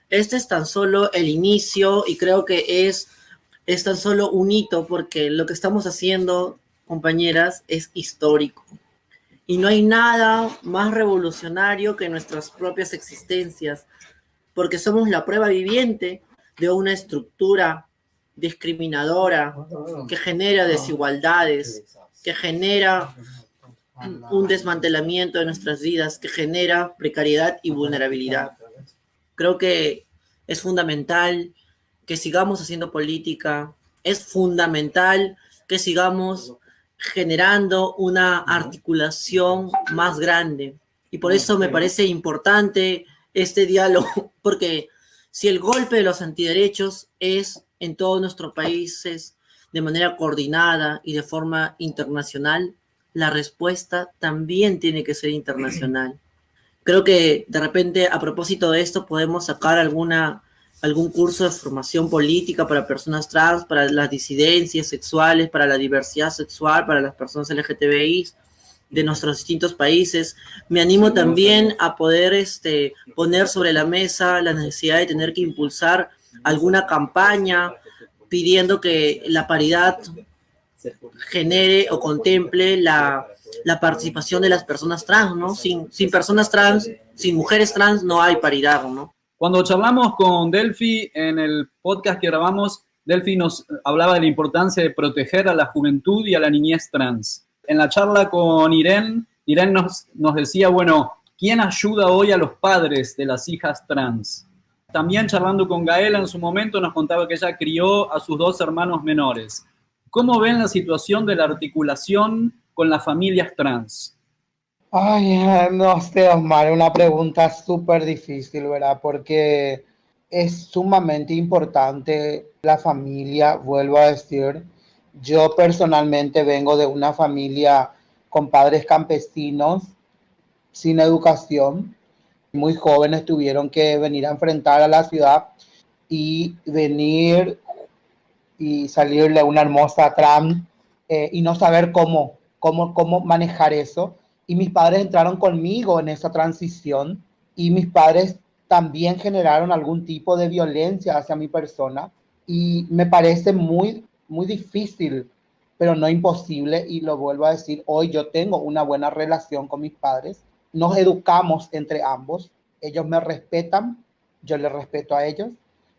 Este es tan solo el inicio y creo que es tan solo un hito porque lo que estamos haciendo, compañeras, es histórico. Y no hay nada más revolucionario que nuestras propias existencias, porque somos la prueba viviente de una estructura discriminadora que genera desigualdades, que genera un desmantelamiento de nuestras vidas, que genera precariedad y vulnerabilidad. Creo que es fundamental que sigamos haciendo política, es fundamental que sigamos generando una articulación más grande. Y por eso me parece importante este diálogo, porque si el golpe de los antiderechos es en todos nuestros países de manera coordinada y de forma internacional, la respuesta también tiene que ser internacional. Creo que de repente a propósito de esto podemos sacar algún curso de formación política para personas trans, para las disidencias sexuales, para la diversidad sexual, para las personas LGTBI de nuestros distintos países. Me animo también a poder poner sobre la mesa la necesidad de tener que impulsar alguna campaña pidiendo que la paridad genere o contemple la participación de las personas trans, ¿no? Sin personas trans, sin mujeres trans no hay paridad, ¿no? Cuando charlamos con Delphi en el podcast que grabamos, Delphi nos hablaba de la importancia de proteger a la juventud y a la niñez trans. En la charla con Irene nos decía, bueno, ¿quién ayuda hoy a los padres de las hijas trans? También charlando con Gaela en su momento nos contaba que ella crió a sus 2 hermanos menores. ¿Cómo ven la situación de la articulación con las familias trans? Ay, no sé, Osmar, una pregunta súper difícil, ¿verdad? Porque es sumamente importante la familia, vuelvo a decir. Yo personalmente vengo de una familia con padres campesinos, sin educación. Muy jóvenes tuvieron que venir a enfrentar a la ciudad y venir y salirle a una hermosa trans y no saber cómo manejar eso. Y mis padres entraron conmigo en esa transición y mis padres también generaron algún tipo de violencia hacia mi persona y me parece muy, muy difícil, pero no imposible, y lo vuelvo a decir, hoy yo tengo una buena relación con mis padres, nos educamos entre ambos, ellos me respetan, yo les respeto a ellos,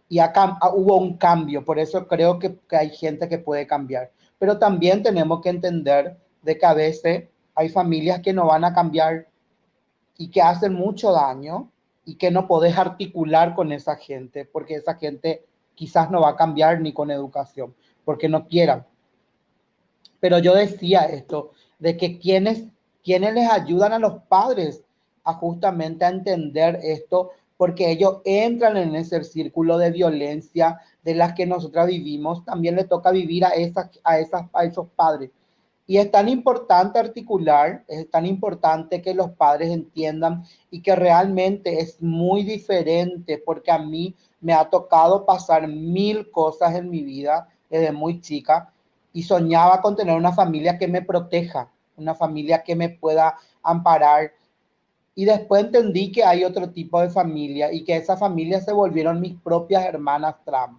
y acá hubo un cambio, por eso creo que hay gente que puede cambiar, pero también tenemos que entender de que a veces hay familias que no van a cambiar y que hacen mucho daño y que no podés articular con esa gente, porque esa gente quizás no va a cambiar ni con educación, porque no quieran. Pero yo decía esto, de que quienes les ayudan a los padres a justamente a entender esto, porque ellos entran en ese círculo de violencia de las que nosotras vivimos, también le toca vivir a esos padres. Y es tan importante articular, es tan importante que los padres entiendan y que realmente es muy diferente, porque a mí me ha tocado pasar 1000 cosas en mi vida desde muy chica y soñaba con tener una familia que me proteja, una familia que me pueda amparar. Y después entendí que hay otro tipo de familia y que esas familias se volvieron mis propias hermanas trans.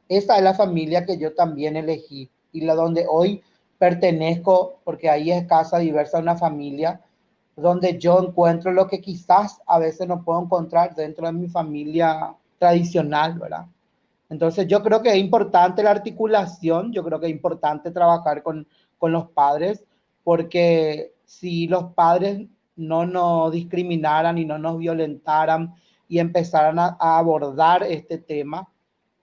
Esa es la familia que yo también elegí y la donde hoy pertenezco, porque ahí es Casa Diversa, una familia donde yo encuentro lo que quizás a veces no puedo encontrar dentro de mi familia tradicional, ¿verdad? Entonces yo creo que es importante la articulación, yo creo que es importante trabajar con los padres, porque si los padres no nos discriminaran y no nos violentaran y empezaran a abordar este tema,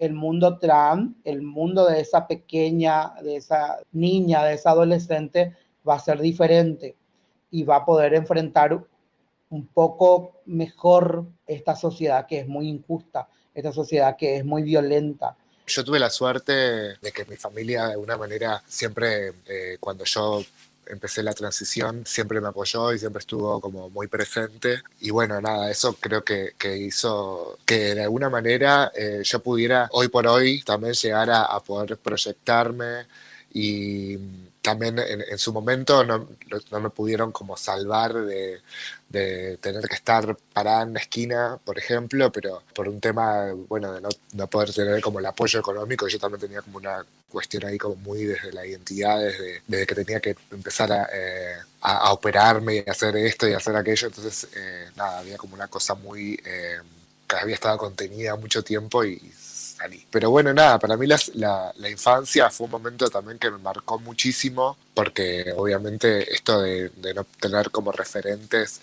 el mundo trans, el mundo de esa pequeña, de esa niña, de esa adolescente, va a ser diferente y va a poder enfrentar un poco mejor esta sociedad que es muy injusta, esta sociedad que es muy violenta. Yo tuve la suerte de que mi familia, de alguna manera, siempre, cuando yo empecé la transición, siempre me apoyó y siempre estuvo como muy presente. Y bueno, nada, eso creo que hizo que de alguna manera yo pudiera hoy por hoy también llegar a poder proyectarme y también en su momento no me pudieron como salvar de tener que estar parada en la esquina, por ejemplo, pero por un tema, bueno, de no poder tener como el apoyo económico, yo también tenía como una cuestión ahí como muy desde la identidad, desde que tenía que empezar a operarme y hacer esto y hacer aquello, entonces nada, había como una cosa muy que había estado contenida mucho tiempo y salí. Pero bueno, nada, para mí la infancia fue un momento también que me marcó muchísimo, porque obviamente esto de no tener como referentes,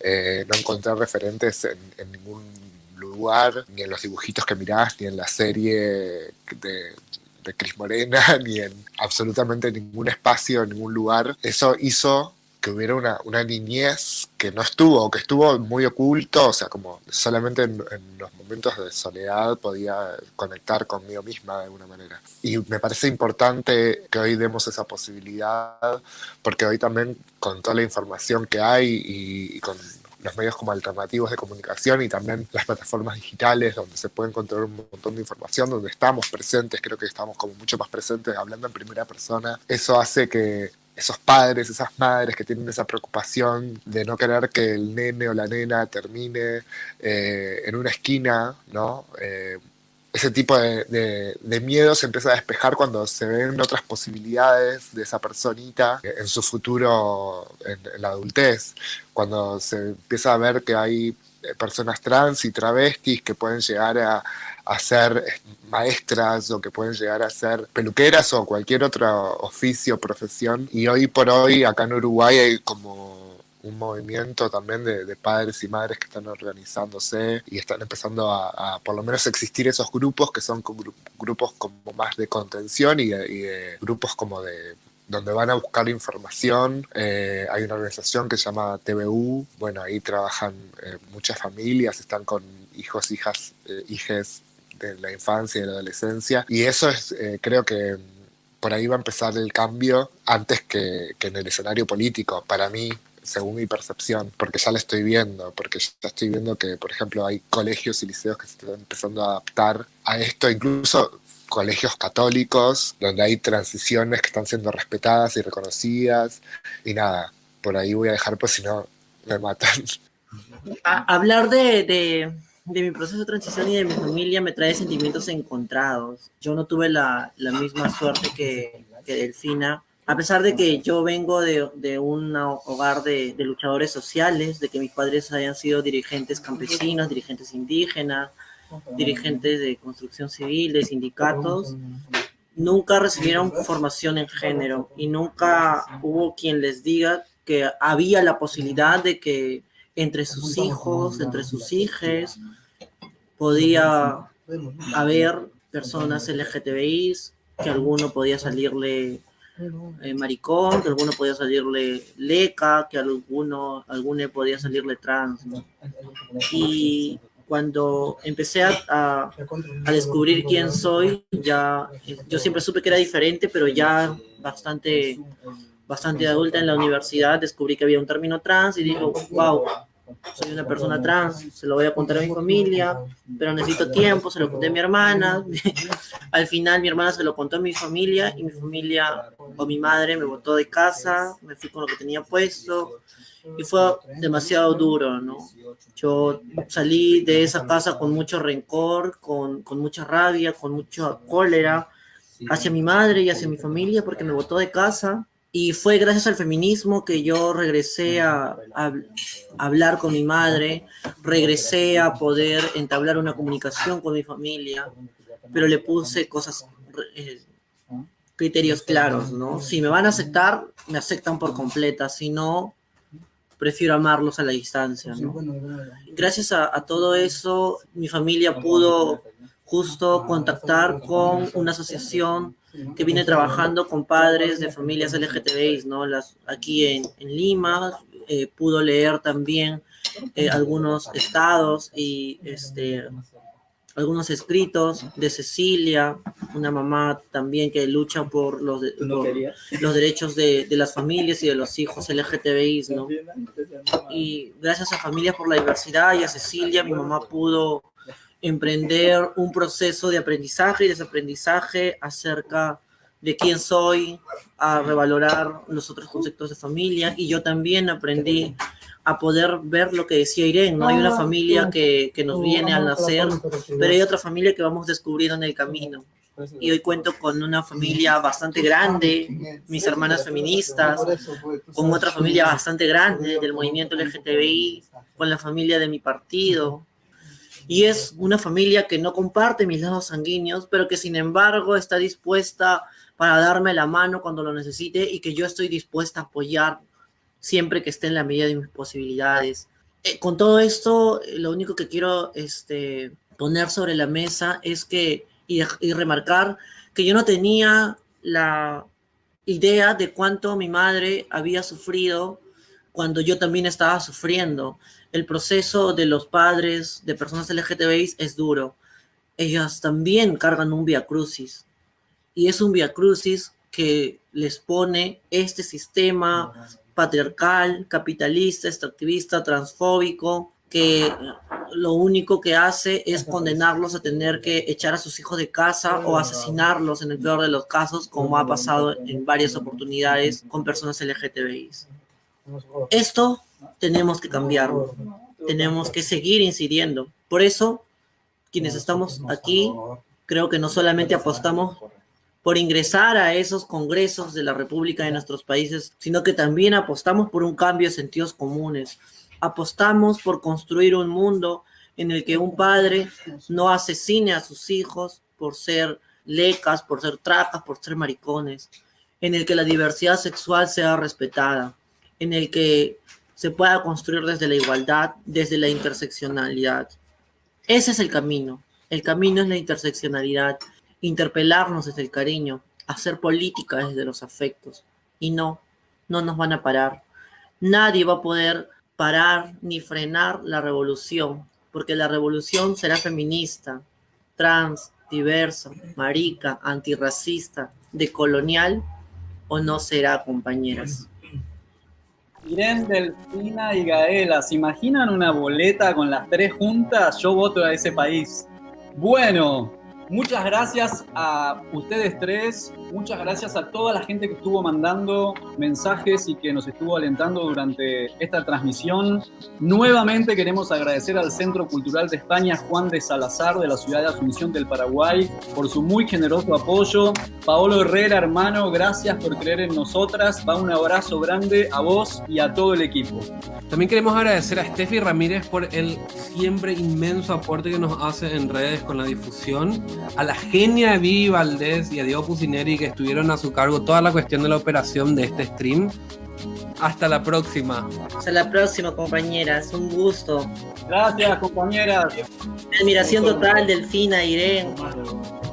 no encontrar referentes en ningún lugar, ni en los dibujitos que mirás, ni en la serie de Cris Morena, ni en absolutamente ningún espacio, en ningún lugar, eso hizo que hubiera una niñez que no estuvo, que estuvo muy oculto, o sea, como solamente en los momentos de soledad podía conectar conmigo misma de alguna manera. Y me parece importante que hoy demos esa posibilidad, porque hoy también con toda la información que hay y con los medios como alternativos de comunicación y también las plataformas digitales donde se puede encontrar un montón de información, donde estamos presentes, creo que estamos como mucho más presentes hablando en primera persona, eso hace que esos padres, esas madres que tienen esa preocupación de no querer que el nene o la nena termine en una esquina, ¿no? Ese tipo de miedo se empieza a despejar cuando se ven otras posibilidades de esa personita en su futuro, en la adultez, cuando se empieza a ver que hay personas trans y travestis que pueden llegar a ser maestras o que pueden llegar a ser peluqueras o cualquier otro oficio, profesión. Y hoy por hoy acá en Uruguay hay como un movimiento también de padres y madres que están organizándose y están empezando a por lo menos existir esos grupos que son grupos como más de contención y de grupos como de donde van a buscar información. Hay una organización que se llama TVU, bueno, ahí trabajan muchas familias, están con hijos, hijas, hijes de la infancia y de la adolescencia, y eso es, creo que por ahí va a empezar el cambio antes que en el escenario político, para mí, según mi percepción, porque ya lo estoy viendo, porque ya estoy viendo que, por ejemplo, hay colegios y liceos que se están empezando a adaptar a esto, incluso colegios católicos, donde hay transiciones que están siendo respetadas y reconocidas, y nada, por ahí voy a dejar, pues si no, me matan. Hablar de mi proceso de transición y de mi familia me trae sentimientos encontrados. Yo no tuve la misma suerte que Delfina, a pesar de que yo vengo de un hogar de luchadores sociales, de que mis padres hayan sido dirigentes campesinos, dirigentes indígenas, dirigentes de construcción civil, de sindicatos, nunca recibieron formación en género y nunca hubo quien les diga que había la posibilidad de que entre sus hijos, entre sus hijes, podía haber personas LGTBIs, que alguno podía salirle maricón, que alguno podía salirle leca, que alguno podía salirle trans, ¿no? Y cuando empecé a descubrir quién soy, ya yo siempre supe que era diferente, pero ya bastante adulta en la universidad descubrí que había un término trans y digo, wow, soy una persona trans, se lo voy a contar a mi familia, pero necesito tiempo, se lo conté a mi hermana. Al final mi hermana se lo contó a mi familia y mi familia o mi madre me botó de casa, me fui con lo que tenía puesto y fue demasiado duro, ¿no? Yo salí de esa casa con mucho rencor, con mucha rabia, con mucha cólera hacia mi madre y hacia mi familia porque me botó de casa. Y fue gracias al feminismo que yo regresé a hablar con mi madre, regresé a poder entablar una comunicación con mi familia, pero le puse criterios claros, ¿no? Si me van a aceptar, me aceptan por completa, si no, prefiero amarlos a la distancia, ¿no? Gracias a todo eso, mi familia pudo justo contactar con una asociación que viene trabajando con padres de familias LGTBI, ¿no? Aquí en Lima, pudo leer también algunos estados y algunos escritos de Cecilia, una mamá también que lucha por los derechos de las familias y de los hijos LGTBI, ¿no? Y gracias a Familias por la Diversidad y a Cecilia, mi mamá pudo emprender un proceso de aprendizaje y desaprendizaje acerca de quién soy, a revalorar los otros conceptos de familia, y yo también aprendí a poder ver lo que decía Irene, ¿no? Hay una familia que nos viene al nacer, pero hay otra familia que vamos descubriendo en el camino. Y hoy cuento con una familia bastante grande, mis hermanas feministas, con otra familia bastante grande del movimiento LGTBI, con la familia de mi partido. Y es una familia que no comparte mis lados sanguíneos, pero que sin embargo está dispuesta para darme la mano cuando lo necesite y que yo estoy dispuesta a apoyar siempre que esté en la medida de mis posibilidades. Con todo esto, lo único que quiero poner sobre la mesa es que, y remarcar que yo no tenía la idea de cuánto mi madre había sufrido cuando yo también estaba sufriendo. El proceso de los padres de personas LGTBI es duro. Ellas también cargan un viacrucis. Y es un viacrucis que les pone este sistema patriarcal, capitalista, extractivista, transfóbico, que lo único que hace es condenarlos a tener que echar a sus hijos de casa o asesinarlos en el peor de los casos, como ha pasado en varias oportunidades con personas LGTBI. Esto tenemos que cambiarlo, tenemos que seguir incidiendo. Por eso, quienes estamos aquí, creo que no solamente apostamos por ingresar a esos congresos de la República de nuestros países, sino que también apostamos por un cambio de sentidos comunes. Apostamos por construir un mundo en el que un padre no asesine a sus hijos por ser lecas, por ser tracas, por ser maricones, en el que la diversidad sexual sea respetada, en el que se pueda construir desde la igualdad, desde la interseccionalidad. Ese es el camino. El camino es la interseccionalidad, interpelarnos desde el cariño, hacer política desde los afectos. Y no nos van a parar. Nadie va a poder parar ni frenar la revolución, porque la revolución será feminista, trans, diversa, marica, antirracista, decolonial, o no será, compañeras. Irene, Delfina y Gaela, ¿se imaginan una boleta con las tres juntas? Yo voto a ese país. Bueno, muchas gracias a ustedes tres, muchas gracias a toda la gente que estuvo mandando mensajes y que nos estuvo alentando durante esta transmisión. Nuevamente queremos agradecer al Centro Cultural de España Juan de Salazar de la ciudad de Asunción del Paraguay por su muy generoso apoyo. Paolo Herrera, hermano, gracias por creer en nosotras. Va un abrazo grande a vos y a todo el equipo. También queremos agradecer a Steffi Ramírez por el siempre inmenso aporte que nos hace en redes con la difusión, a la genia de Vivi Valdés y a Diego Pusineri, que estuvieron a su cargo toda la cuestión de la operación de este stream. Hasta la próxima. Hasta la próxima, compañeras. Un gusto. Gracias, compañeras. Admiración total, Delfina, Irene,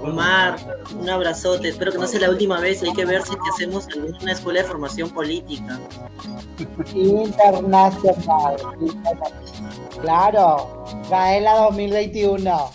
Omar. Un abrazote. Espero que no sea la última vez. Hay que ver si hacemos alguna escuela de formación política. Internacional. Claro. Gaela 2021.